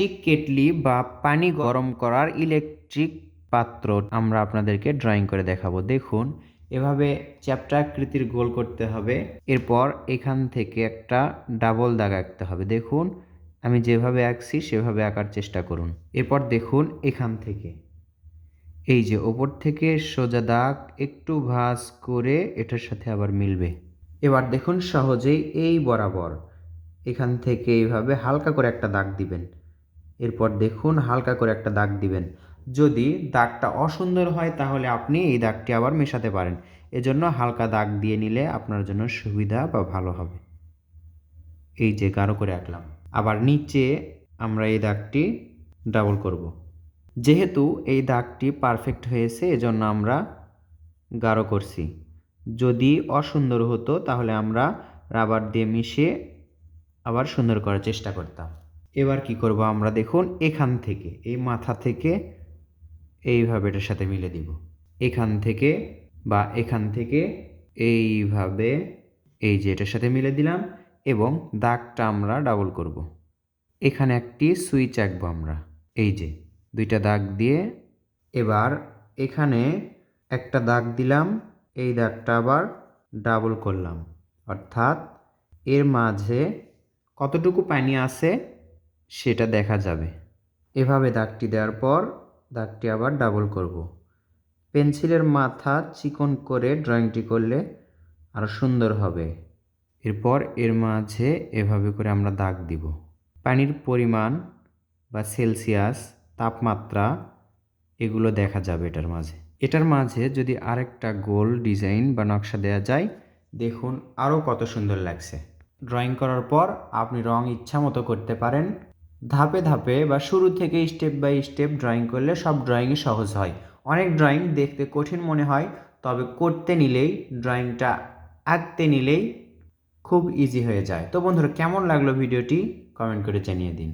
একটি কেটলি বা পানি গরম করার ইলেকট্রিক পাত্র আমরা আপনাদেরকে ড্রয়িং করে দেখাবো। দেখুন, এভাবে চ্যাপ্টা আকৃতির গোল করতে হবে। এরপর এখান থেকে একটা ডাবল দাগ আঁকতে হবে। দেখুন, আমি যেভাবে আঁকছি সেভাবে আঁকার চেষ্টা করুন। এরপর দেখুন, এখান থেকে এই যে ওপর থেকে সোজা দাগ একটু ভাঁজ করে এটার সাথে আবার মিলবে। এবার দেখুন, সহজেই এই বরাবর এখান থেকে এইভাবে হালকা করে একটা দাগ দিবেন। এরপর দেখুন, হালকা করে একটা দাগ দিবেন। যদি দাগটা অসুন্দর হয় তাহলে আপনি এই দাগটি আবার মেশাতে পারেন। এজন্য হালকা দাগ দিয়ে নিলে আপনার জন্য সুবিধা বা ভালো হবে। এই যে গাঢ় করে আঁকলাম। আবার নিচে আমরা এই দাগটি ডাবল করব। যেহেতু এই দাগটি পারফেক্ট হয়েছে এজন্য আমরা গাঢ় করছি। যদি অসুন্দর হতো তাহলে আমরা রাবার দিয়ে মিশিয়ে আবার সুন্দর করার চেষ্টা করতাম। এবার কি করব আমরা, দেখুন এখান থেকে এই মাথা থেকে এইভাবে এটার সাথে মিলে দিব। এখান থেকে বা এখান থেকে এইভাবে এই যে এটার সাথে মিলে দিলাম এবং দাগটা আমরা ডাবল করব। এখানে একটি সুইচ আঁকবো আমরা। এই যে দুইটা দাগ দিয়ে এবার এখানে একটা দাগ দিলাম, এই দাগটা আবার ডাবল করলাম, অর্থাৎ এর মাঝে কতটুকু পানি আছে সেটা দেখা যাবে। এভাবে দাগটি দেওয়ার পর দাগটি আবার ডাবল করব। পেন্সিলের মাথা চিকন করে ড্রয়িংটি করলে আরও সুন্দর হবে। এরপর এর মাঝে এভাবে করে আমরা দাগ দিব। পানির পরিমাণ বা সেলসিয়াস তাপমাত্রা এগুলো দেখা যাবে এটার মাঝে যদি আরেকটা গোল ডিজাইন বা নকশা দেওয়া যায়, দেখুন আরও কত সুন্দর লাগছে। ড্রয়িং করার পর আপনি রং ইচ্ছা মতো করতে পারেন। ধাপে ধাপে বা শুরু থেকে স্টেপ বাই স্টেপ ড্রয়িং করলে সব ড্রয়িংই সহজ হয়। অনেক ড্রয়িং দেখতে কঠিন মনে হয়, তবে করতে নিলেই ড্রয়িংটা আঁকতে নিলেই খুব ইজি হয়ে যায়। তো বন্ধুরা, কেমন লাগলো ভিডিওটি কমেন্ট করে জানিয়ে দিন।